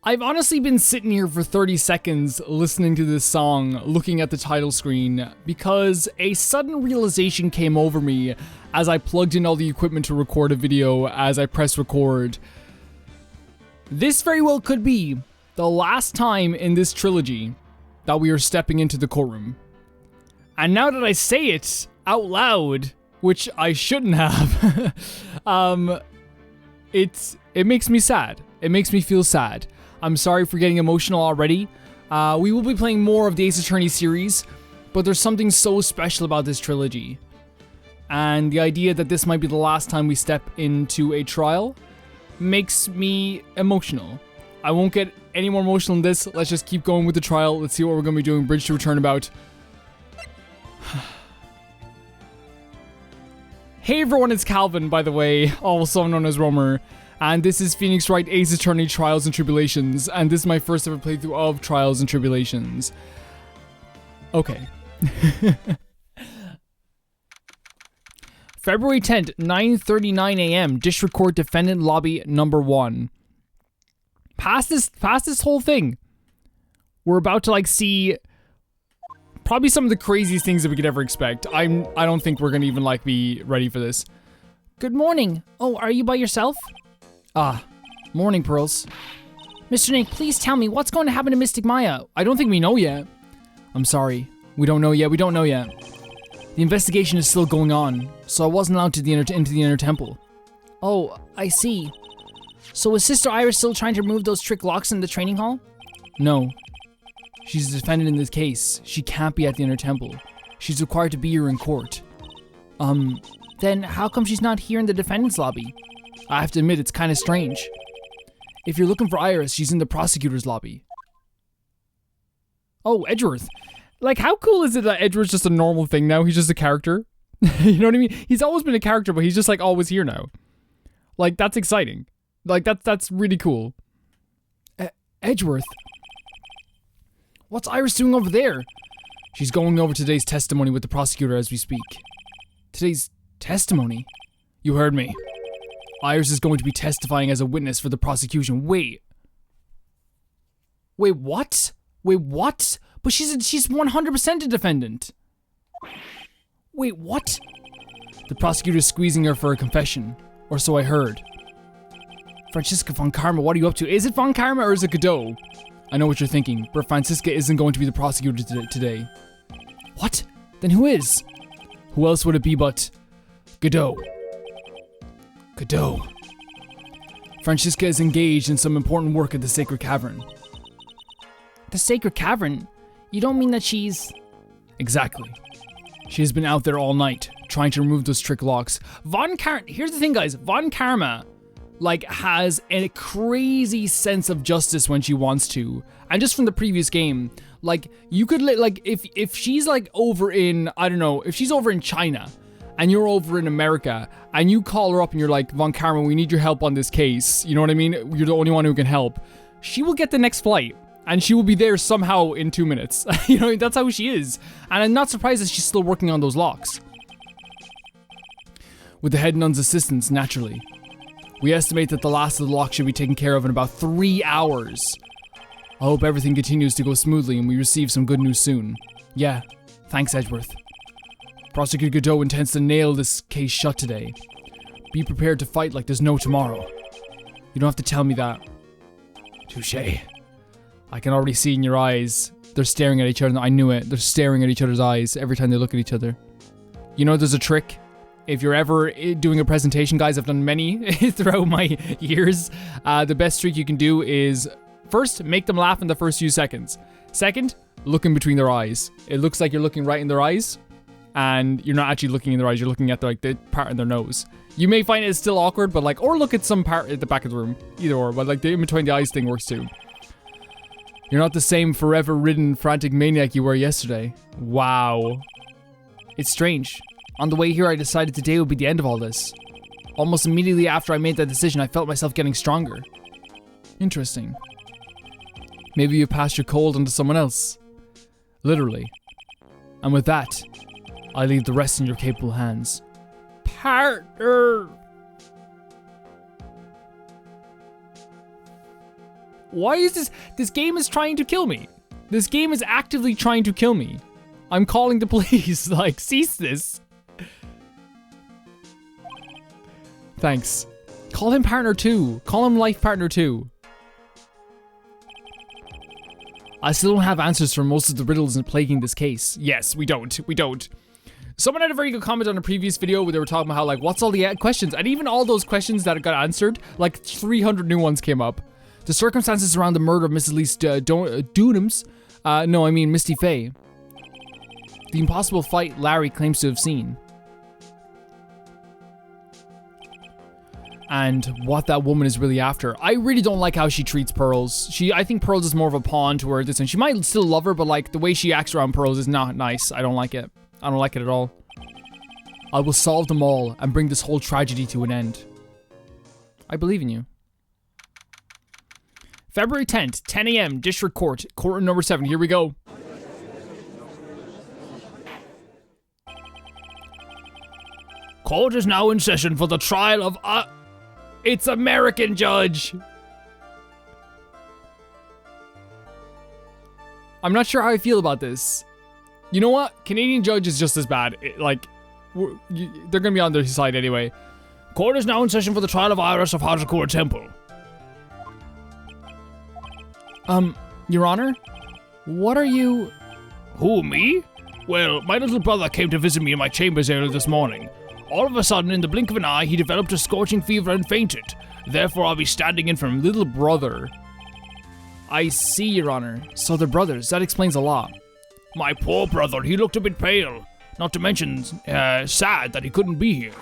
I've honestly been sitting here for 30 seconds listening to this song, looking at the title screen, because a sudden realization came over me as I plugged in all the equipment to record a video as I press record. This very well could be the last time in this trilogy that we are stepping into the courtroom. And now that I say it out loud, which I shouldn't have, it makes me sad. It makes me feel sad. I'm sorry for getting emotional already. We will be playing more of the Ace Attorney series, but there's something so special about this trilogy. And the idea that this might be the last time we step into a trial makes me emotional. I won't get any more emotional than this. Let's just keep going with the trial. Let's see what we're going to be doing. Bridge to Return about. Hey everyone, it's Calvin, by the way, also known as Romer. And this is Phoenix Wright Ace Attorney Trials and Tribulations, and this is my first ever playthrough of Trials and Tribulations. Okay. February 10th, 9:39 a.m. District Court Defendant Lobby Number 1. Past this whole thing, we're about to see probably some of the craziest things that we could ever expect. I don't think we're gonna even be ready for this. Good morning. Oh, are you by yourself? Ah, morning, Pearls. Mr. Nick, please tell me what's going to happen to Mystic Maya. I don't think we know yet. I'm sorry. We don't know yet. The investigation is still going on, so I wasn't allowed into the inner temple. Oh, I see. So is Sister Iris still trying to remove those trick locks in the training hall? No. She's a defendant in this case. She can't be at the inner temple. She's required to be here in court. Then how come she's not here in the defendant's lobby? I have to admit, it's kind of strange. If you're looking for Iris, she's in the prosecutor's lobby. Oh, Edgeworth. How cool is it that Edgeworth's just a normal thing now? He's just a character. You know what I mean? He's always been a character, but he's just always here now. That's exciting. That's really cool. Edgeworth. What's Iris doing over there? She's going over today's testimony with the prosecutor as we speak. Today's testimony? You heard me. Iris is going to be testifying as a witness for the prosecution. Wait, what? But she's 100% a defendant. Wait, what? The prosecutor is squeezing her for a confession, or so I heard. Franziska von Karma, what are you up to? Is it von Karma or is it Godot? I know what you're thinking, but Franziska isn't going to be the prosecutor today. What? Then who is? Who else would it be but Godot? Franziska is engaged in some important work at the Sacred Cavern. The Sacred Cavern? You don't mean that she's... Exactly. She has been out there all night, trying to remove those trick locks. Here's the thing, guys. Von Karma, has a crazy sense of justice when she wants to. And just from the previous game, you could, if she's, over in, I don't know, if she's over in China, and you're over in America, and you call her up and you're like, Von Karma, we need your help on this case. You know what I mean? You're the only one who can help. She will get the next flight, and she will be there somehow in 2 minutes. You know, that's how she is. And I'm not surprised that she's still working on those locks. With the head nun's assistance, naturally. We estimate that the last of the locks should be taken care of in about 3 hours. I hope everything continues to go smoothly and we receive some good news soon. Yeah, thanks, Edgeworth. Prosecutor Godot intends to nail this case shut today. Be prepared to fight like there's no tomorrow. You don't have to tell me that. Touché. I can already see in your eyes. They're staring at each other. I knew it. They're staring at each other's eyes every time they look at each other. You know there's a trick? If you're ever doing a presentation, guys, I've done many throughout my years. The best trick you can do is, first, make them laugh in the first few seconds. Second, look in between their eyes. It looks like you're looking right in their eyes. And you're not actually looking in their eyes, you're looking at the part in their nose. You may find it's still awkward, but or look at some part at the back of the room. Either or, but the in between the eyes thing works too. You're not the same forever ridden frantic maniac you were yesterday. Wow. It's strange. On the way here, I decided today would be the end of all this. Almost immediately after I made that decision, I felt myself getting stronger. Interesting. Maybe you passed your cold onto someone else. Literally. And with that, I leave the rest in your capable hands. Partner! Why is this? This game is trying to kill me. This game is actively trying to kill me. I'm calling the police. Like, cease this. Thanks. Call him partner 2. Call him life partner 2. I still don't have answers for most of the riddles plaguing this case. Yes, we don't. We don't. Someone had a very good comment on a previous video where they were talking about how, like, what's all the questions? And even all those questions that got answered, like 300 new ones came up. The circumstances around the murder of Mrs. Lee's Dunham's, no, I mean Misty Faye. The impossible fight Larry claims to have seen. And what that woman is really after. I really don't like how she treats Pearls. I think Pearls is more of a pawn to her. And she might still love her, but like the way she acts around Pearls is not nice. I don't like it. I don't like it at all. I will solve them all and bring this whole tragedy to an end. I believe in you. February 10th, 10 a.m., District Court, courtroom number 7. Here we go. Court is now in session for the trial of it's American Judge. I'm not sure how I feel about this. You know what? Canadian Judge is just as bad. They're gonna be on their side anyway. Court is now in session for the trial of Iris of Hajakura Temple. Your Honor? What are you... Who, me? Well, my little brother came to visit me in my chambers early this morning. All of a sudden, in the blink of an eye, he developed a scorching fever and fainted. Therefore, I'll be standing in for him. Little brother. I see, Your Honor. So they're brothers. That explains a lot. My poor brother, he looked a bit pale. Not to mention, sad that he couldn't be here.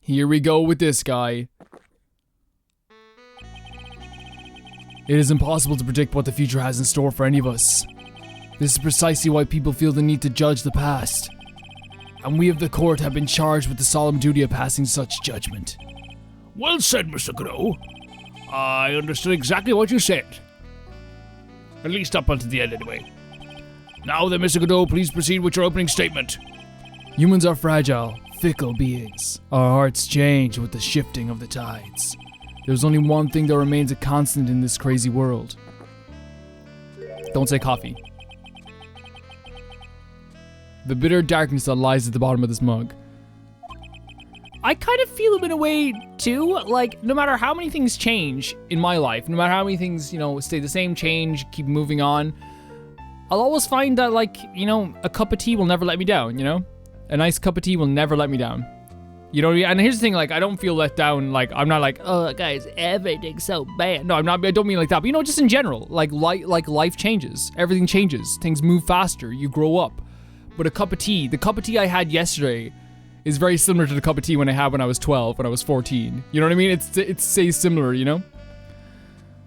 Here we go with this guy. It is impossible to predict what the future has in store for any of us. This is precisely why people feel the need to judge the past. And we of the court have been charged with the solemn duty of passing such judgment. Well said, Mr. Godot. I understood exactly what you said. At least up until the end, anyway. Now then, Mr. Godot, please proceed with your opening statement. Humans are fragile, fickle beings. Our hearts change with the shifting of the tides. There's only one thing that remains a constant in this crazy world. Don't say coffee. The bitter darkness that lies at the bottom of this mug. I kind of feel him in a way, too. Like, no matter how many things change in my life, no matter how many things, stay the same, change, keep moving on, I'll always find that, like, a cup of tea will never let me down, A nice cup of tea will never let me down. You know what I mean? And here's the thing, like, I don't feel let down, like, I'm not like, oh, guys, everything's so bad. No, I don't mean like that, but, just in general, like life changes. Everything changes. Things move faster. You grow up. But a cup of tea, the cup of tea I had yesterday is very similar to the cup of tea when I had when I was 12, when I was 14. You know what I mean? It says similar,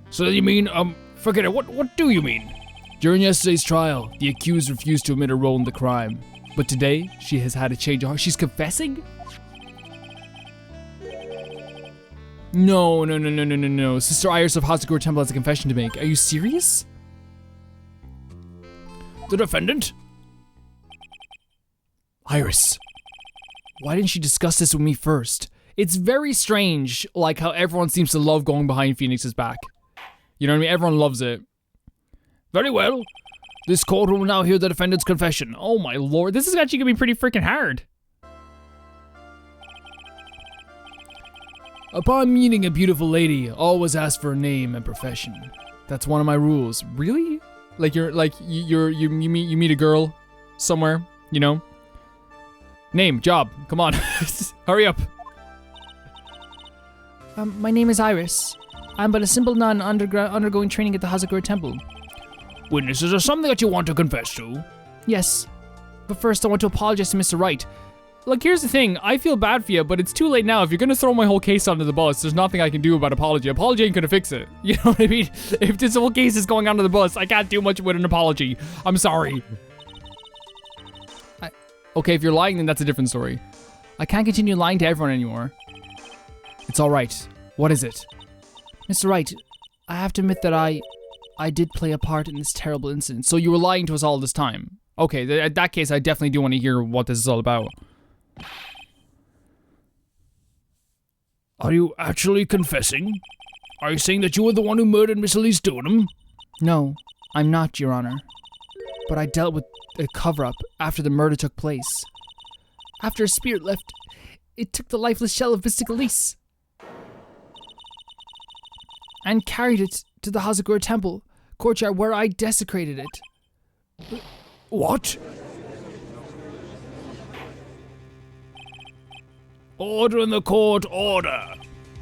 So you mean, forget it, what do you mean? During yesterday's trial, the accused refused to admit her role in the crime. But today, she has had a change of heart. She's confessing? No. Sister Iris of Hatsukura Temple has a confession to make. Are you serious? The defendant? Iris. Why didn't she discuss this with me first? It's very strange, like how everyone seems to love going behind Phoenix's back. You know what I mean? Everyone loves it. Very well. This court will now hear the defendant's confession. Oh my lord, this is actually gonna be pretty freaking hard. Upon meeting a beautiful lady, always ask for a name and profession. That's one of my rules. Really? You meet a girl somewhere, Name, job, come on, hurry up. My name is Iris. I'm but a simple nun undergoing training at the Hazakura Temple. Witness, is there something that you want to confess to? Yes, but first I want to apologize to Mr. Wright. Look, here's the thing, I feel bad for you, but it's too late now. If you're gonna throw my whole case under the bus, there's nothing I can do about apology. Apology ain't gonna fix it. You know what I mean? If this whole case is going under the bus, I can't do much with an apology. I'm sorry. Okay, if you're lying, then that's a different story. I can't continue lying to everyone anymore. It's alright. What is it? Mr. Wright, I have to admit that I did play a part in this terrible incident. So you were lying to us all this time. Okay, in that case, I definitely do want to hear what this is all about. Are you actually confessing? Are you saying that you were the one who murdered Miss Elise Dunham? No, I'm not, Your Honor. But I dealt with a cover-up after the murder took place. After a spirit left, it took the lifeless shell of Mystic Elise and carried it to the Hazagura Temple courtyard where I desecrated it. What? Order in the court, order.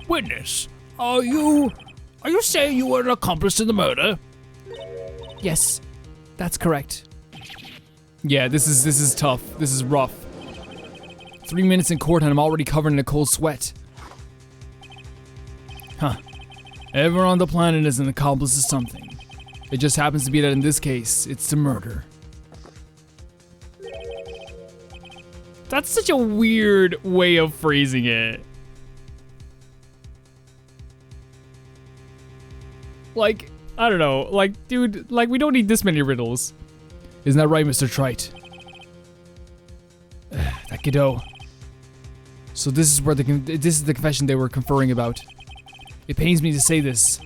Witness, are you saying you were an accomplice to the murder? Yes, that's correct. Yeah, this is tough. This is rough. 3 minutes in court and I'm already covered in a cold sweat. Huh. Everyone on the planet is an accomplice to something. It just happens to be that in this case, it's to murder. That's such a weird way of phrasing it. Like, I don't know. Like, dude, like, we don't need this many riddles. Isn't that right, Mr. Trite? That kiddo. So this is where this is the confession they were conferring about. It pains me to say this,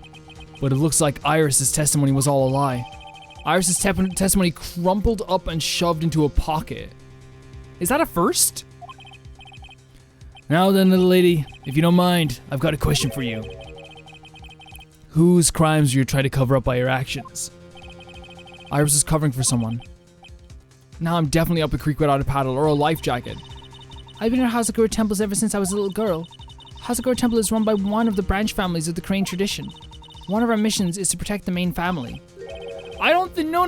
but it looks like Iris's testimony was all a lie. Iris's testimony crumpled up and shoved into a pocket. Is that a first? Now then, little lady, if you don't mind, I've got a question for you. Whose crimes do you try to cover up by your actions? Iris is covering for someone. Now I'm definitely up a creek without a paddle or a life jacket. I've been in Hazagura temples ever since I was a little girl. Hazagura Temple is run by one of the branch families of the Crane tradition. One of our missions is to protect the main family. I don't think, no,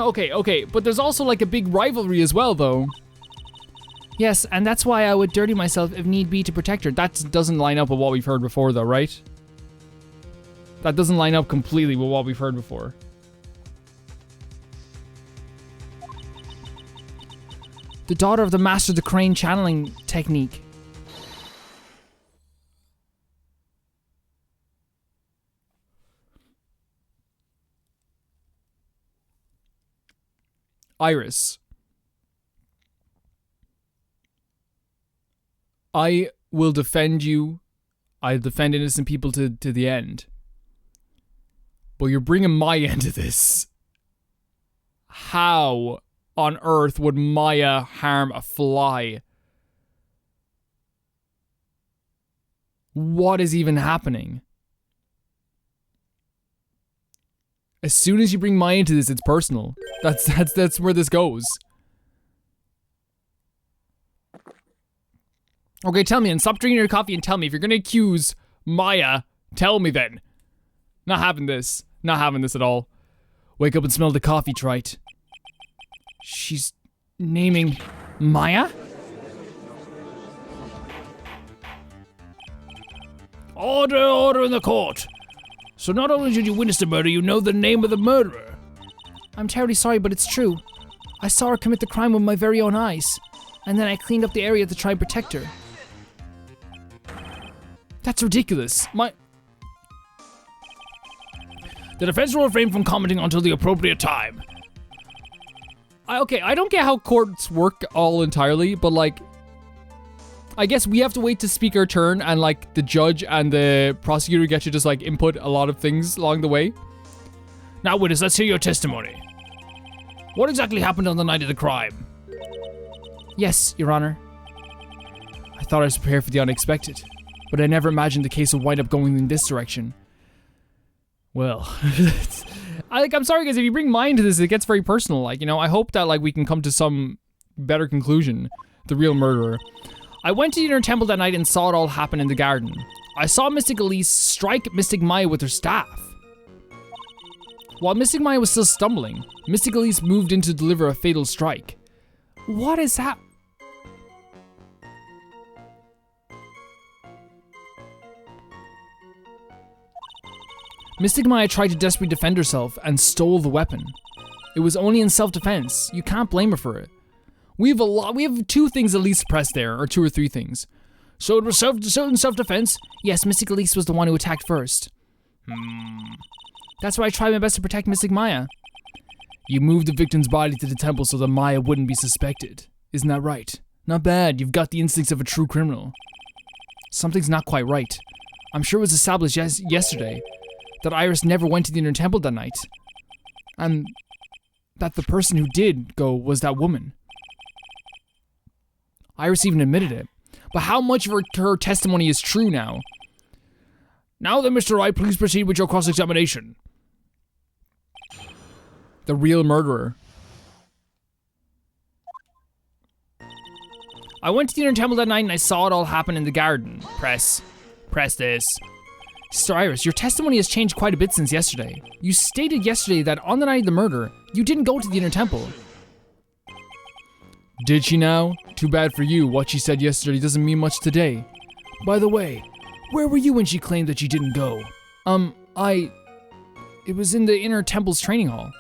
okay, but there's also like a big rivalry as well though. Yes, and that's why I would dirty myself if need be to protect her. That doesn't line up with what we've heard before though, right? That doesn't line up completely with what we've heard before. The daughter of the master of the Crane channeling technique. Iris. I will defend you. I defend innocent people to the end. But you're bringing Maya into this. How on earth would Maya harm a fly? What is even happening? As soon as you bring Maya into this, it's personal. That's where this goes. Okay, tell me, and stop drinking your coffee and tell me. If you're gonna accuse Maya, tell me then. Not having this. Not having this at all. Wake up and smell the coffee, Trite. She's naming Maya? Order in the court. So not only did you witness the murder, you know the name of the murderer. I'm terribly sorry, but it's true. I saw her commit the crime with my very own eyes. And then I cleaned up the area to try and protect her. That's ridiculous. The defense will refrain from commenting until the appropriate time. Okay, I don't get how courts work all entirely, but like, I guess we have to wait to speak our turn, and like the judge and the prosecutor get to just like input a lot of things along the way. Now witness, let's hear your testimony. What exactly happened on the night of the crime? Yes, Your Honor. I thought I was prepared for the unexpected, but I never imagined the case would wind up going in this direction. Well, I'm sorry guys, if you bring mine to this, it gets very personal. Like, you know, I hope that like we can come to some better conclusion. The real murderer. I went to the inner temple that night and saw it all happen in the garden. I saw Mystic Elise strike Mystic Maya with her staff. While Mystic Maya was still stumbling, Mystic Elise moved in to deliver a fatal strike. What is that? Mystic Maya tried to desperately defend herself and stole the weapon. It was only in self-defense. You can't blame her for it. We have two things at least pressed there, or two or three things. So it was self-defense? Yes, Mystic Elise was the one who attacked first. That's why I tried my best to protect Mystic Maya. You moved the victim's body to the temple so that Maya wouldn't be suspected. Isn't that right? Not bad, you've got the instincts of a true criminal. Something's not quite right. I'm sure it was established yesterday that Iris never went to the inner temple that night. And that the person who did go was that woman. Iris even admitted it. But how much of her testimony is true now? Now then, Mr. Wright, please proceed with your cross-examination. The real murderer. I went to the inner temple that night and I saw it all happen in the garden. Press this. Sister Iris, your testimony has changed quite a bit since yesterday. You stated yesterday that on the night of the murder, you didn't go to the inner temple. Did she now? Too bad for you. What she said yesterday doesn't mean much today. By the way, where were you when she claimed that she didn't go? It was in the inner temple's training hall.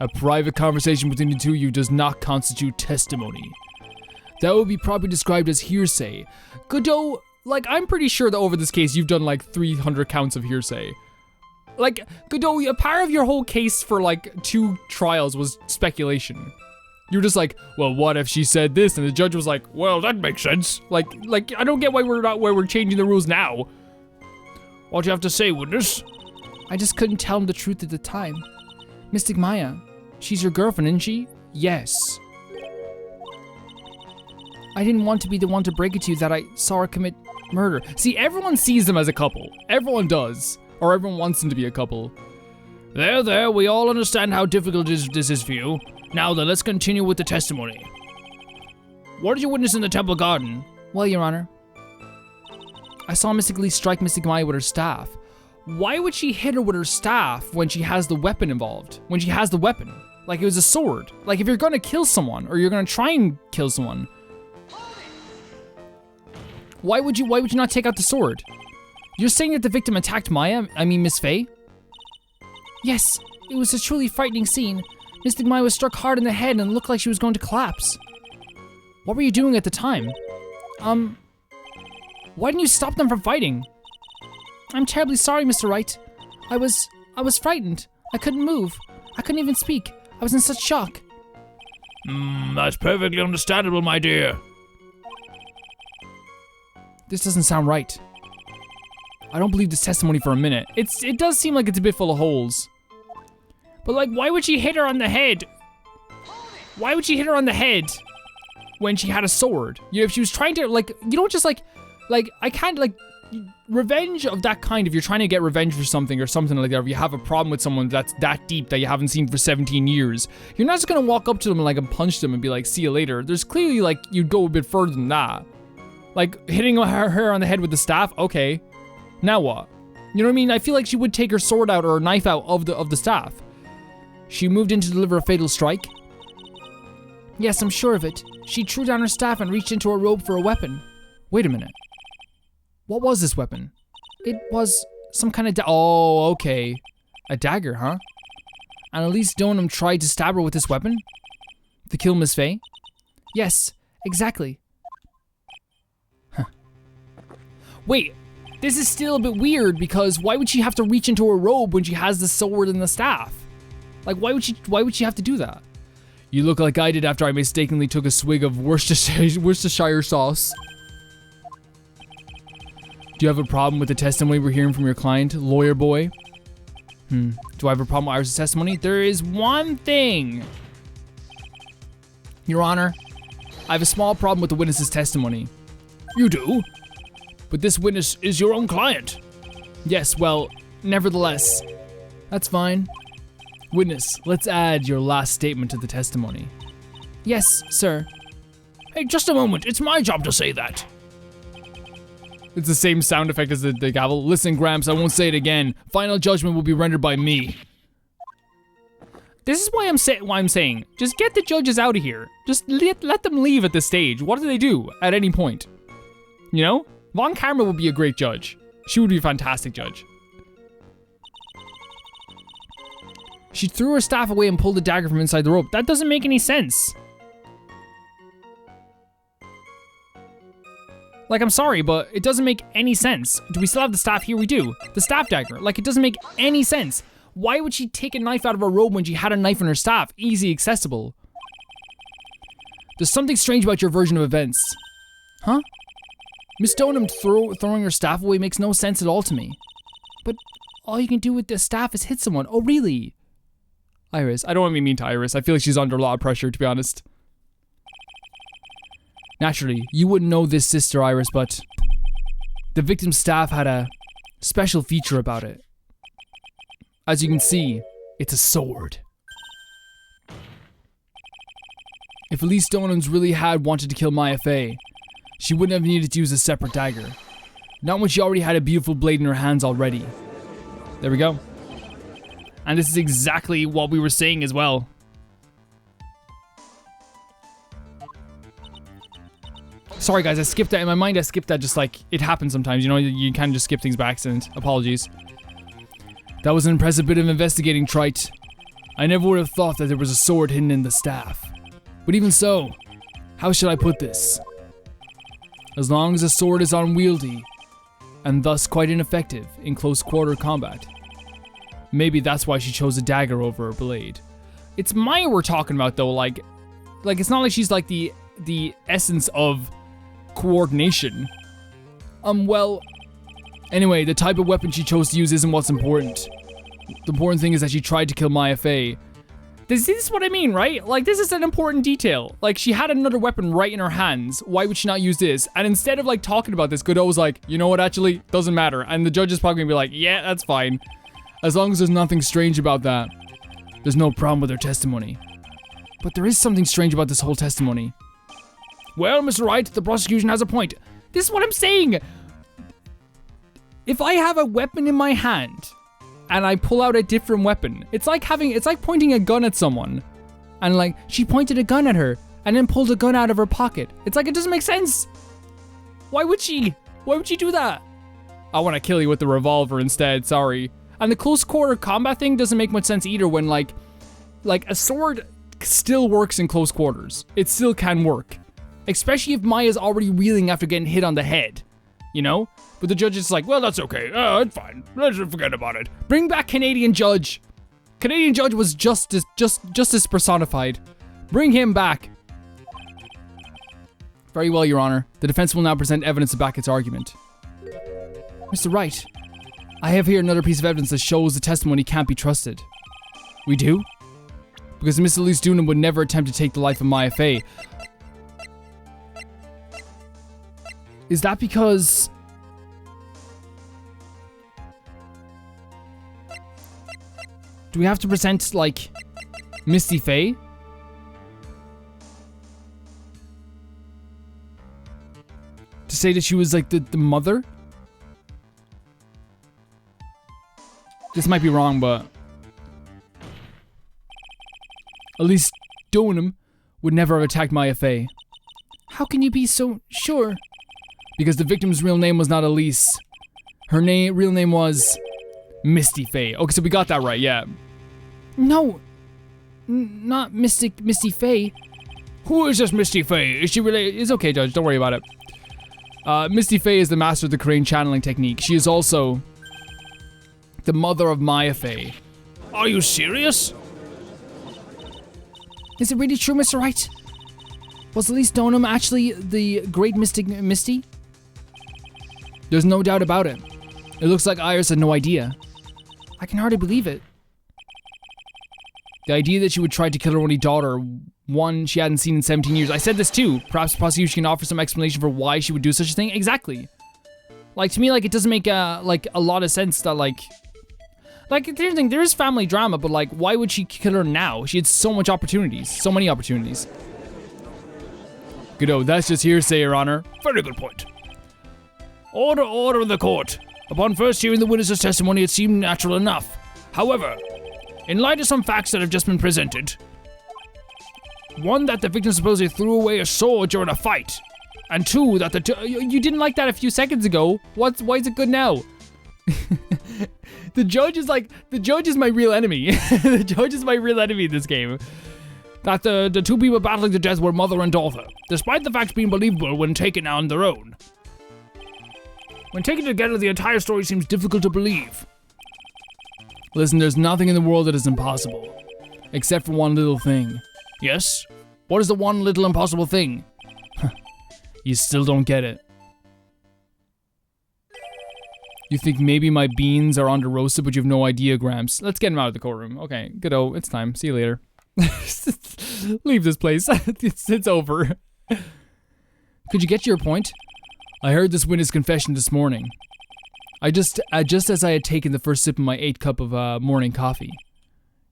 A private conversation between the two of you does not constitute testimony. That would be probably described as hearsay. Godot, like, I'm pretty sure that over this case you've done like 300 counts of hearsay. Like, Godot, a part of your whole case for like 2 trials was speculation. You're just like, well, what if she said this? And the judge was like, well, that makes sense. Like, I don't get why we're changing the rules now. What do you have to say, witness? I just couldn't tell him the truth at the time. Mystic Maya, she's your girlfriend, isn't she? Yes. I didn't want to be the one to break it to you that I saw her commit murder. See, everyone sees them as a couple. Everyone does. Or everyone wants them to be a couple. There, we all understand how difficult this is for you. Now then, let's continue with the testimony. What did you witness in the temple garden? Well, Your Honor, I saw Mystic Lee strike Mystic Maya with her staff. Why would she hit her with her staff when she has the weapon involved? When she has the weapon? Like it was a sword. Like if you're gonna kill someone, or you're gonna try and kill someone, why would you not take out the sword? You're saying that the victim attacked Miss Faye? Yes, it was a truly frightening scene. Mystic Maya was struck hard in the head and looked like she was going to collapse. What were you doing at the time? Why didn't you stop them from fighting? I'm terribly sorry, Mr. Wright. I was frightened. I couldn't move. I couldn't even speak. I was in such shock. That's perfectly understandable, my dear. This doesn't sound right. I don't believe this testimony for a minute. It does seem like it's a bit full of holes. But like, why would she hit her on the head? Why would she hit her on the head when she had a sword? You know, if she was trying to, like, you don't just like, I can't, like, revenge of that kind, if you're trying to get revenge for something or something like that, if you have a problem with someone that's that deep that you haven't seen for 17 years, you're not just gonna walk up to them and like and punch them and be like, see you later. There's clearly like, you'd go a bit further than that. Like, hitting her on the head with the staff, okay. Now what? You know what I mean? I feel like she would take her sword out or her knife out of the staff. She moved in to deliver a fatal strike? Yes, I'm sure of it. She threw down her staff and reached into her robe for a weapon. Wait a minute. What was this weapon? It was some kind of oh, okay. A dagger, huh? And Elise Donham tried to stab her with this weapon? To kill Miss Faye? Yes, exactly. Huh. Wait, this is still a bit weird because why would she have to reach into her robe when she has the sword and the staff? Like, why would she have to do that? You look like I did after I mistakenly took a swig of Worcestershire sauce. Do you have a problem with the testimony we're hearing from your client, lawyer boy? Do I have a problem with Iris' testimony? There is one thing. Your Honor, I have a small problem with the witness's testimony. You do? But this witness is your own client. Yes, well, nevertheless. That's fine. Witness, let's add your last statement to the testimony. Yes, sir. Hey, just a moment. It's my job to say that. It's the same sound effect as the gavel. Listen, Gramps, I won't say it again. Final judgment will be rendered by me. This is why I'm saying, just get the judges out of here. Just let them leave at this stage. What do they do at any point? You know? Von Karma would be a great judge. She would be a fantastic judge. She threw her staff away and pulled the dagger from inside the rope. That doesn't make any sense. Like, I'm sorry, but it doesn't make any sense. Do we still have the staff? Here we do. The staff dagger. Like, it doesn't make any sense. Why would she take a knife out of her robe when she had a knife in her staff? Easy accessible. There's something strange about your version of events. Huh? Miss Stoneham throwing her staff away makes no sense at all to me. But all you can do with the staff is hit someone. Oh, really? Iris. I don't want to be mean to Iris. I feel like she's under a lot of pressure, to be honest. Naturally, you wouldn't know this, Sister Iris, but the victim's staff had a special feature about it. As you can see, it's a sword. If Elise Stoneham's really had wanted to kill Maya Fey, she wouldn't have needed to use a separate dagger. Not when she already had a beautiful blade in her hands already. There we go. And this is exactly what we were saying as well. Sorry guys, I skipped that. In my mind I skipped that, just like, it happens sometimes, you know, you kind of just skip things by accident. Apologies. That was an impressive bit of investigating, Trite. I never would have thought that there was a sword hidden in the staff. But even so, how should I put this? As long as a sword is unwieldy, and thus quite ineffective in close quarter combat. Maybe that's why she chose a dagger over a blade. It's Maya we're talking about though, like it's not like she's like the essence of coordination. Well, anyway, the type of weapon she chose to use isn't what's important. The important thing is that she tried to kill Maya Fey. This is what I mean, right? Like, this is an important detail. Like, she had another weapon right in her hands. Why would she not use this? And instead of, like, talking about this, Godot was like, you know what, actually, doesn't matter. And the judge is probably gonna be like, yeah, that's fine. As long as there's nothing strange about that. There's no problem with her testimony. But there is something strange about this whole testimony. Well, Mr. Wright, the prosecution has a point. This is what I'm saying. If I have a weapon in my hand, and I pull out a different weapon. It's like pointing a gun at someone. And like, she pointed a gun at her and then pulled a gun out of her pocket. It's like, it doesn't make sense. Why would she? Why would she do that? I want to kill you with the revolver instead, sorry. And the close quarter combat thing doesn't make much sense either when like a sword still works in close quarters. It still can work. Especially if Maya's already reeling after getting hit on the head. You know? But the judge is like, well, that's okay. Oh, it's fine. Let's forget about it. Bring back Canadian Judge. Canadian Judge was justice personified. Bring him back. Very well, Your Honor. The defense will now present evidence to back its argument. Mr. Wright, I have here another piece of evidence that shows the testimony can't be trusted. We do? Because Miss Elise Dunham would never attempt to take the life of Maya Fey. Is that because... Do we have to present, like, Misty Fey? To say that she was, like, the mother? This might be wrong, but... Elise Dunham would never have attacked Maya Fey. How can you be so sure? Because the victim's real name was not Elise. Her real name was... Misty Fey. Okay, so we got that right, yeah. No. Not Misty Fey. Who is this Misty Fey? Is she related? It's okay, Judge. Don't worry about it. Misty Fey is the master of the crane channeling technique. She is also the mother of Maya Fey. Are you serious? Is it really true, Mr. Wright? Was Elise Dunham actually the great mystic Misty? There's no doubt about it. It looks like Iris had no idea. I can hardly believe it. The idea that she would try to kill her only daughter, one she hadn't seen in 17 years. I said this too. Perhaps the prosecution can offer some explanation for why she would do such a thing. Exactly. Like, to me, like, it doesn't make, a lot of sense that, like, here's the thing, there is family drama, but, like, why would she kill her now? She had so many opportunities. Godot, that's just hearsay, Your Honor. Very good point. Order in the court. Upon first hearing the witness's testimony, it seemed natural enough. However, in light of some facts that have just been presented, one, that the victim supposedly threw away a sword during a fight, and two, that you didn't like that a few seconds ago. Why is it good now? The judge is my real enemy. The judge is my real enemy in this game. That the two people battling to death were mother and daughter, despite the facts being believable when taken on their own. When taken together, the entire story seems difficult to believe. Listen, there's nothing in the world that is impossible. Except for one little thing. Yes? What is the one little impossible thing? You still don't get it. You think maybe my beans are under roasted, but you have no idea, Gramps. Let's get him out of the courtroom. Okay, good-o, it's time. See you later. Leave this place. It's over. Could you get to your point? I heard this witness confession this morning. Just as I had taken the first sip of my 8th cup of morning coffee.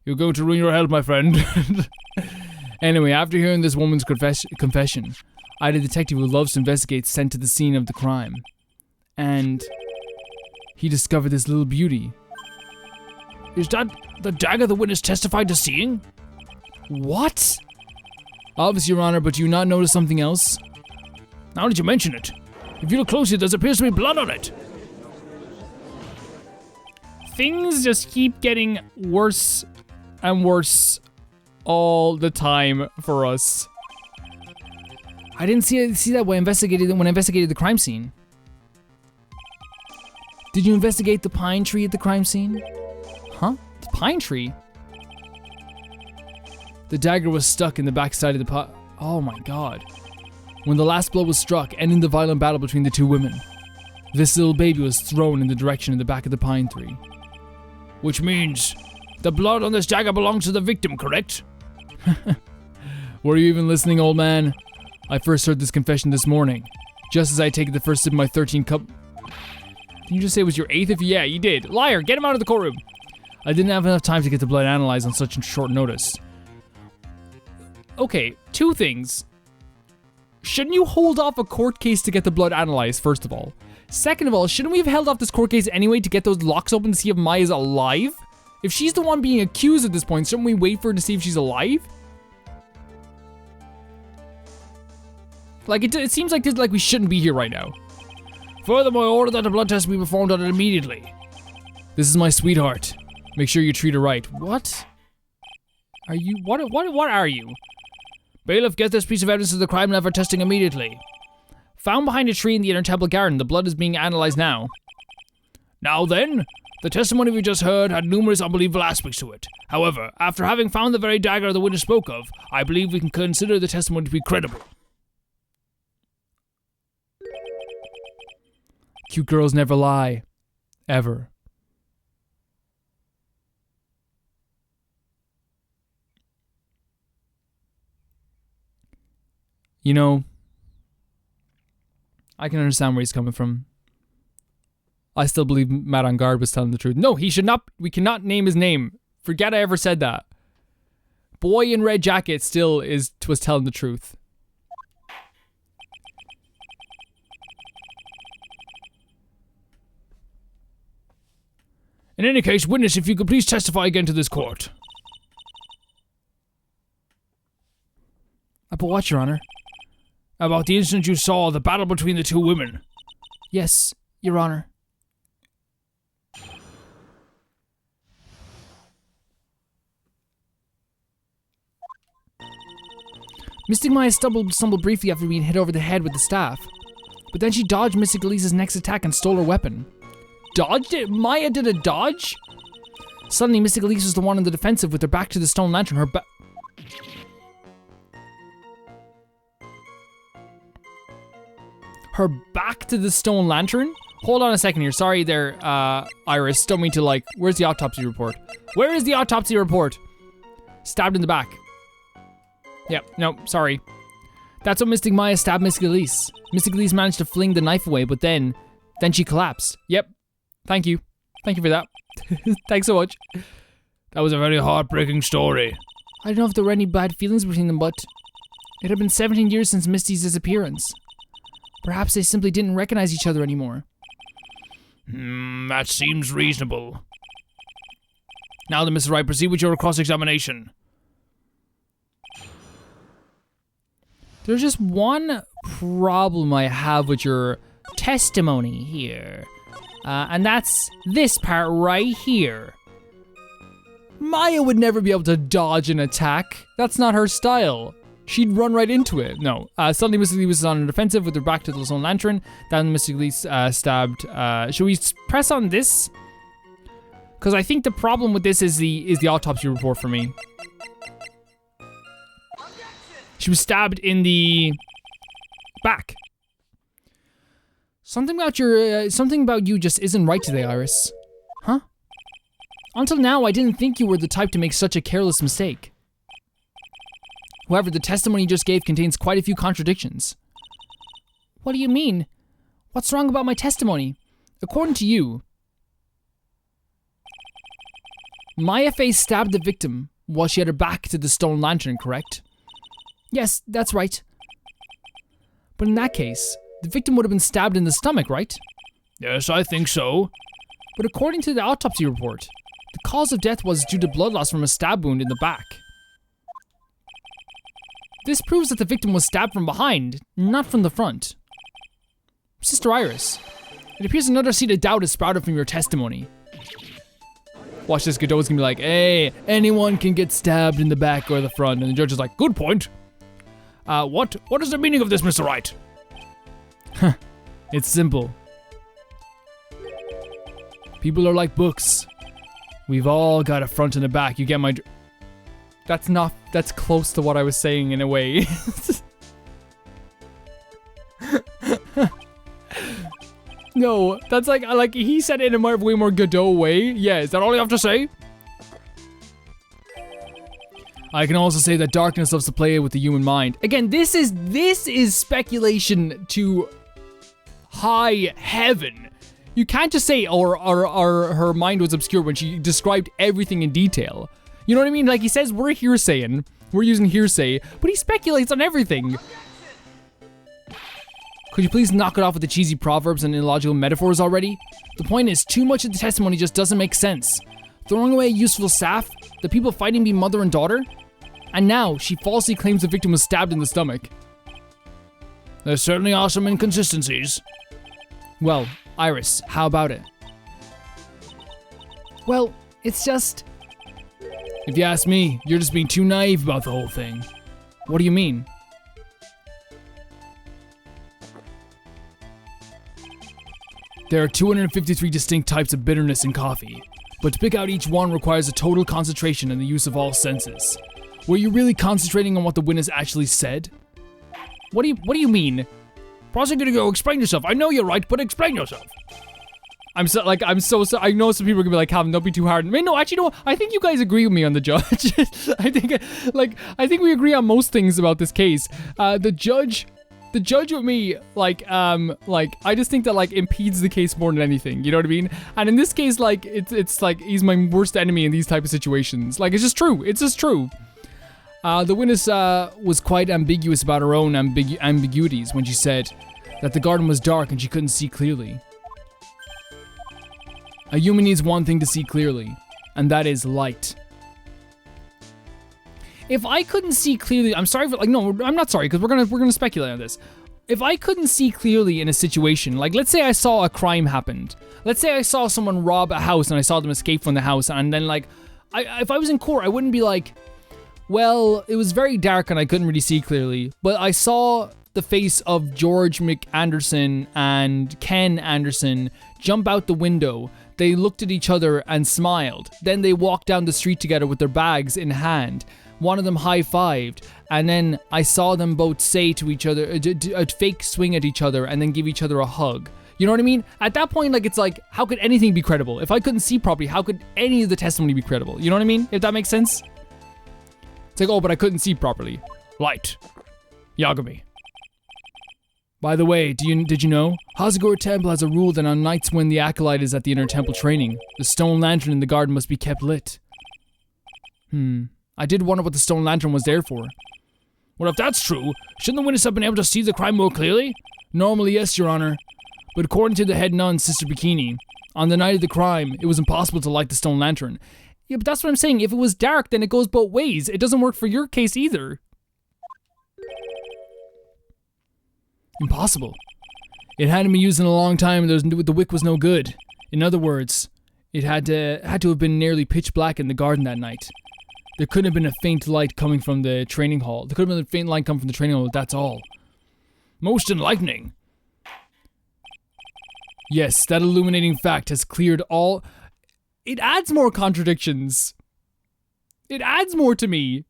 You're going to ruin your health, my friend. Anyway, after hearing this woman's confession, I had a detective who loves to investigate sent to the scene of the crime. And he discovered this little beauty. Is that the dagger the witness testified to seeing? What? Obviously, Your Honor, but do you not notice something else? Now that you mention it, if you look closely, there appears to be blood on it. Things just keep getting worse and worse all the time for us. I didn't see that when I investigated the crime scene. Did you investigate the pine tree at the crime scene? Huh? The pine tree? The dagger was stuck in the backside of the pot. Oh my god. When the last blow was struck, ending the violent battle between the two women, this little baby was thrown in the direction of the back of the pine tree. Which means the blood on this dagger belongs to the victim, correct? Were you even listening, old man? I first heard this confession this morning, just as I had taken the first sip of my 13th cup. Didn't you just say it was your 8th? Yeah, you did. Liar, get him out of the courtroom. I didn't have enough time to get the blood analyzed on such short notice. Okay, 2 things. Shouldn't you hold off a court case to get the blood analyzed, first of all? Second of all, shouldn't we have held off this court case anyway to get those locks open to see if Maya's alive? If she's the one being accused at this point, shouldn't we wait for her to see if she's alive? Like, it seems like we shouldn't be here right now. Furthermore, I order that the blood test be performed on it immediately. This is my sweetheart. Make sure you treat her right. What? Are you, what are you? Bailiff, get this piece of evidence of the crime and have her testing immediately. Found behind a tree in the inner temple garden. The blood is being analyzed now. Now then, the testimony we just heard had numerous unbelievable aspects to it. However, after having found the very dagger the witness spoke of, I believe we can consider the testimony to be credible. Cute girls never lie. Ever. You know, I can understand where he's coming from. I still believe Matt on guard was telling the truth. No, he should not. We cannot name his name. Forget I ever said that. Boy in red jacket still was telling the truth. In any case, witness, if you could please testify again to this court. About what, Your Honor? About the incident you saw, the battle between the two women. Yes, Your Honor. Mystic Maya stumbled briefly after being hit over the head with the staff. But then she dodged Mystic Elise's next attack and stole her weapon. Dodged it? Maya did a dodge? Suddenly, Mystic Elise was the one on the defensive with her back to the stone lantern. Her back to the stone lantern? Hold on a second here. Sorry there, Iris. Don't mean to like... Where's the autopsy report? Where is the autopsy report? Stabbed in the back. Yep, no, sorry. That's what Mystic Maya stabbed Mystic Elise. Mystic Elise managed to fling the knife away, but then she collapsed. Yep. Thank you. Thank you for that. Thanks so much. That was a very heartbreaking story. I don't know if there were any bad feelings between them, but it had been 17 years since Misty's disappearance. Perhaps they simply didn't recognize each other anymore. That seems reasonable. Now then, Mr. Wright, proceed with your cross-examination. There's just one problem I have with your testimony here. And that's this part right here. Maya would never be able to dodge an attack. That's not her style. She'd run right into it. No. Suddenly Mystic Elise was on the defensive with her back to the stone lantern. Then Mystic Elise stabbed. Should we press on this? Because I think the problem with this is the autopsy report for me. She was stabbed in the back. Something about you just isn't right today, Iris. Huh? Until now, I didn't think you were the type to make such a careless mistake. However, the testimony you just gave contains quite a few contradictions. What do you mean? What's wrong about my testimony? According to you, Maya Fey stabbed the victim while she had her back to the stone lantern, correct? Yes, that's right. But in that case, the victim would have been stabbed in the stomach, right? Yes, I think so. But according to the autopsy report, the cause of death was due to blood loss from a stab wound in the back. This proves that the victim was stabbed from behind, not from the front. Sister Iris, it appears another seed of doubt has sprouted from your testimony. Watch this, Godot's gonna be like, hey, anyone can get stabbed in the back or the front. And the judge is like, good point. What is the meaning of this, Mr. Wright? It's simple. People are like books. We've all got a front and a back. You get my... That's close to what I was saying in a way. No, that's like he said it in a way more Godot way. Yeah, is that all you have to say? I can also say that darkness loves to play with the human mind. Again, this is speculation to high heaven. You can't just say or her mind was obscure when she described everything in detail. You know what I mean? Like he says we're using hearsay, but he speculates on everything. Could you please knock it off with the cheesy proverbs and illogical metaphors already? The point is, too much of the testimony just doesn't make sense. Throwing away useful staff, the people fighting be mother and daughter, and now she falsely claims the victim was stabbed in the stomach. There certainly are some inconsistencies. Well, Iris, how about it? Well, it's just... If you ask me, you're just being too naive about the whole thing. What do you mean? There are 253 distinct types of bitterness in coffee, but to pick out each one requires a total concentration and the use of all senses. Were you really concentrating on what the witness actually said? What do you mean? Prosecutor, go explain yourself. I know you're right, but explain yourself. I know some people are gonna be like, Calvin, don't be too hard. I mean, no, actually, no. I think you guys agree with me on the judge. I think we agree on most things about this case. The judge with me, I just think that impedes the case more than anything. You know what I mean? And in this case, it's like he's my worst enemy in these type of situations. Like, it's just true. It's just true. The witness was quite ambiguous about her own ambiguities when she said that the garden was dark and she couldn't see clearly. A human needs one thing to see clearly, and that is light. If I couldn't see clearly, I'm sorry for, no, I'm not sorry, because we're gonna speculate on this. If I couldn't see clearly in a situation, let's say I saw a crime happened. Let's say I saw someone rob a house and I saw them escape from the house, and then if I was in court, I wouldn't be like, well, it was very dark and I couldn't really see clearly, but I saw the face of George McAnderson and Ken Anderson jump out the window. They looked at each other and smiled. Then they walked down the street together with their bags in hand. One of them high-fived, and then I saw them both say to each other, a fake swing at each other, and then give each other a hug. You know what I mean? At that point, it's like, how could anything be credible? If I couldn't see properly, how could any of the testimony be credible? You know what I mean? If that makes sense? It's like, oh, but I couldn't see properly. Light. Yagami. By the way, did you know? Hazagor Temple has a rule that on nights when the acolyte is at the inner temple training, the stone lantern in the garden must be kept lit. I did wonder what the stone lantern was there for. Well, if that's true, shouldn't the witness have been able to see the crime more clearly? Normally, yes, Your Honor. But according to the head nun, Sister Bikini, on the night of the crime, it was impossible to light the stone lantern. Yeah, but that's what I'm saying. If it was dark, then it goes both ways. It doesn't work for your case either. Impossible. It hadn't been used in a long time, and the wick was no good. In other words, it had to have been nearly pitch black in the garden that night. There couldn't have been a faint light coming from the training hall. There could have been a faint light coming from the training hall, that's all. Most enlightening. Yes, that illuminating fact has cleared all... It adds more contradictions. It adds more to me.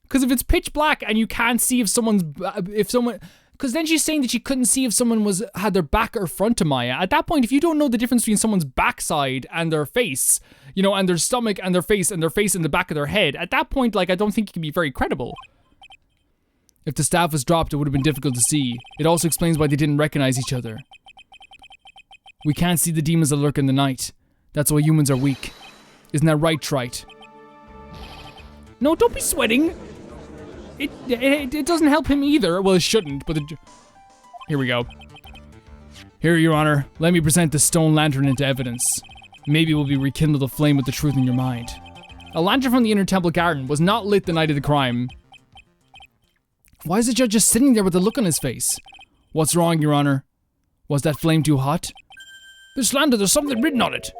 Because if it's pitch black and you can't see if someone... Because then she's saying that she couldn't see if someone had their back or front to Maya. At that point, if you don't know the difference between someone's backside and their face, you know, and their stomach and their face and the back of their head, at that point, like, I don't think you can be very credible. If the staff was dropped, it would have been difficult to see. It also explains why they didn't recognize each other. We can't see the demons that lurk in the night. That's why humans are weak. Isn't that right, Wright? No, don't be sweating. It doesn't help him either. Well, it shouldn't, but here we go. Here, Your Honor, let me present the stone lantern into evidence. Maybe we'll be rekindled a flame with the truth in your mind. A lantern from the inner temple garden was not lit the night of the crime. Why is the judge just sitting there with a look on his face? What's wrong, Your Honor? Was that flame too hot? This lantern, there's something written on it.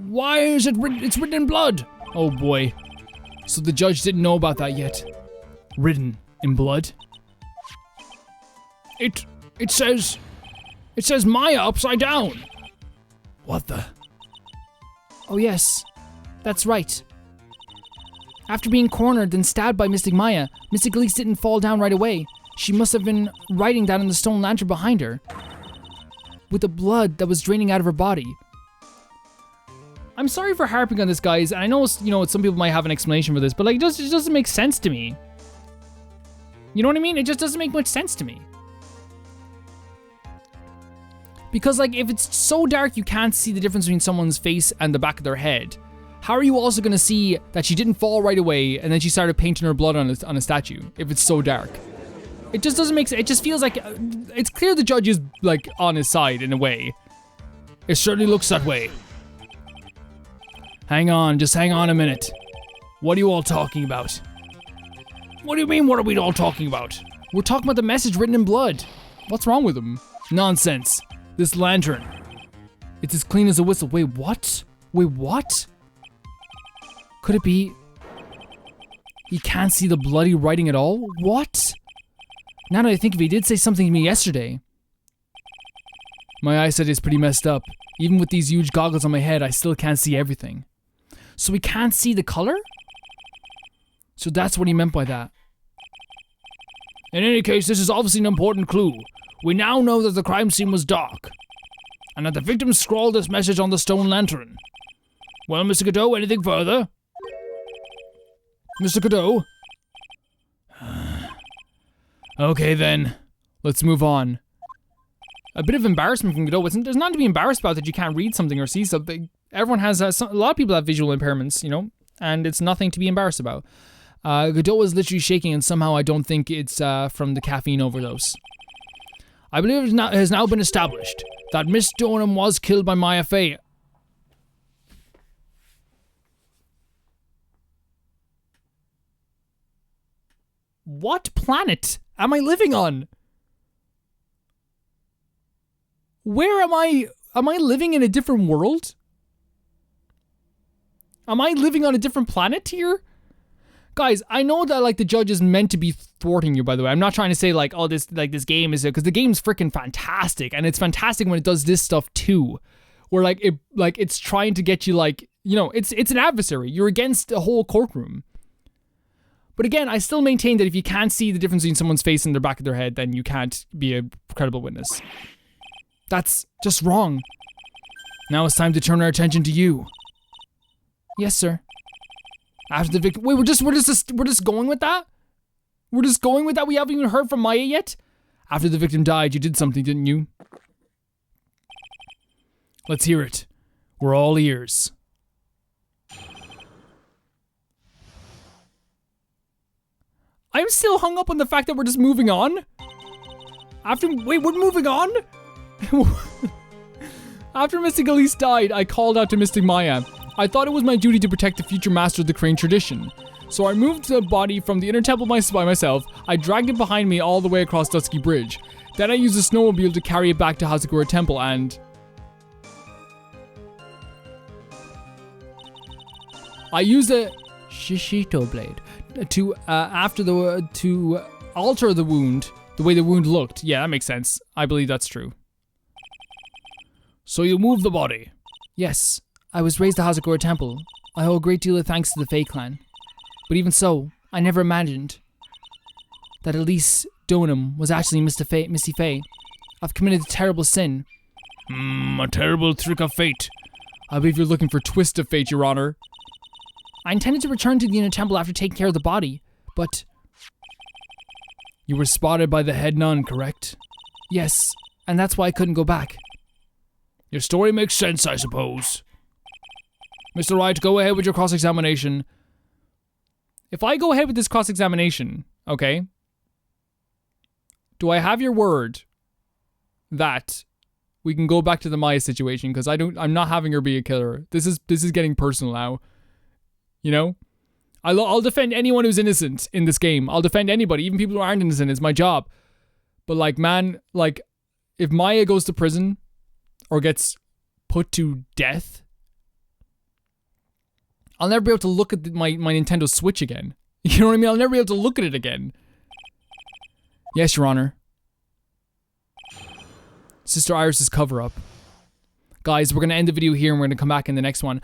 Why is it written? It's written in blood. Oh boy. So the judge didn't know about that yet. Written in blood? It says Maya upside down. What the? Oh yes, that's right. After being cornered and stabbed by Mystic Maya, Mystic Elise didn't fall down right away. She must have been writing that in the stone lantern behind her, with the blood that was draining out of her body. I'm sorry for harping on this, guys, and I know, you know, some people might have an explanation for this, but like, it just doesn't make sense to me. You know what I mean? It just doesn't make much sense to me. Because, like, if it's so dark you can't see the difference between someone's face and the back of their head, how are you also going to see that she didn't fall right away and then she started painting her blood on a statue, if it's so dark? It just doesn't make sense. It just feels like, it's clear the judge is, like, on his side in a way. It certainly looks that way. Hang on, just hang on a minute. What are you all talking about? What do you mean, what are we all talking about? We're talking about the message written in blood. What's wrong with him? Nonsense. This lantern. It's as clean as a whistle. Wait, what? Wait, what? Could it be... he can't see the bloody writing at all? What? Now that I think of it, he did say something to me yesterday. My eyesight is pretty messed up. Even with these huge goggles on my head, I still can't see everything. So we can't see the color? So that's what he meant by that. In any case, this is obviously an important clue. We now know that the crime scene was dark, and that the victim scrawled this message on the stone lantern. Well, Mr. Godot, anything further? Mr. Godot? Okay then, let's move on. A bit of embarrassment from Godot. There's nothing to be embarrassed about that you can't read something or see something. Everyone has, a lot of people have visual impairments, you know, and it's nothing to be embarrassed about. Godot is literally shaking, and somehow I don't think it's from the caffeine overdose. I believe it has now been established that Miss Dornham was killed by Maya Fey. What planet am I living on? Where am I? Am I living in a different world? Am I living on a different planet here? Guys, I know that, like, the judge is meant to be thwarting you, by the way. I'm not trying to say, like, oh, this game is... because the game's freaking fantastic, and it's fantastic when it does this stuff, too. Where, it's trying to get you, like, you know, it's an adversary. You're against a whole courtroom. But again, I still maintain that if you can't see the difference between someone's face and the back of their head, then you can't be a credible witness. That's just wrong. Now it's time to turn our attention to you. Yes, sir. After the victim... Wait, we're just going with that? We're just going with that? We haven't even heard from Maya yet? After the victim died, you did something, didn't you? Let's hear it. We're all ears. I'm still hung up on the fact that we're just moving on. Wait, we're moving on? After Mystic Elise died, I called out to Mystic Maya. I thought it was my duty to protect the future master of the crane tradition. So I moved the body from the inner temple by myself. I dragged it behind me all the way across Dusky Bridge. Then I used a snowmobile to carry it back to Hazakura Temple and... I used a Shishito blade to alter the wound, the way the wound looked. Yeah, that makes sense. I believe that's true. So you moved the body? Yes. I was raised at Hazakura Temple. I owe a great deal of thanks to the Fae clan. But even so, I never imagined that Elise doing him was actually Missy Faye. I've committed a terrible sin. A terrible trick of fate. I believe you're looking for twist of fate, Your Honor. I intended to return to the inner temple after taking care of the body, but... You were spotted by the head nun, correct? Yes, and that's why I couldn't go back. Your story makes sense, I suppose. Mr. Wright, go ahead with your cross-examination. If I go ahead with this cross-examination, okay, do I have your word that we can go back to the Maya situation? Because I'm not having her be a killer. This is getting personal now. You know? I'll defend anyone who's innocent in this game. I'll defend anybody, even people who aren't innocent. It's my job. But like, man, like, if Maya goes to prison or gets put to death, I'll never be able to look at my Nintendo Switch again. You know what I mean? I'll never be able to look at it again. Yes, Your Honor. Sister Iris's cover-up. Guys, we're going to end the video here and we're going to come back in the next one.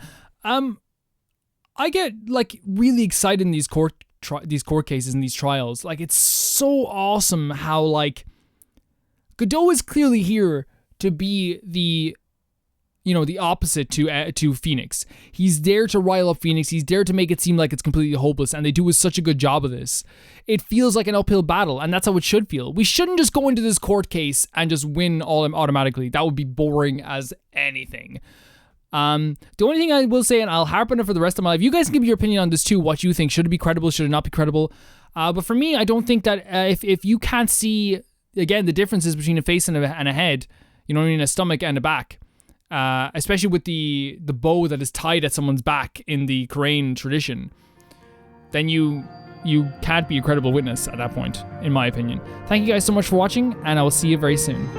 I get, like, really excited in these court cases and these trials. Like, it's so awesome how, like, Godot is clearly here to be the, you know, the opposite to Phoenix. He's there to rile up Phoenix. He's there to make it seem like it's completely hopeless, and they do such a good job of this. It feels like an uphill battle, and that's how it should feel. We shouldn't just go into this court case and just win all automatically. That would be boring as anything. The only thing I will say, and I'll harp on it for the rest of my life, you guys can give your opinion on this too, what you think. Should it be credible? Should it not be credible? But for me, I don't think that if you can't see, again, the differences between a face and a head, you know what I mean, a stomach and a back, especially with the bow that is tied at someone's back in the Korean tradition, then you can't be a credible witness at that point, in my opinion. Thank you guys so much for watching, and I will see you very soon.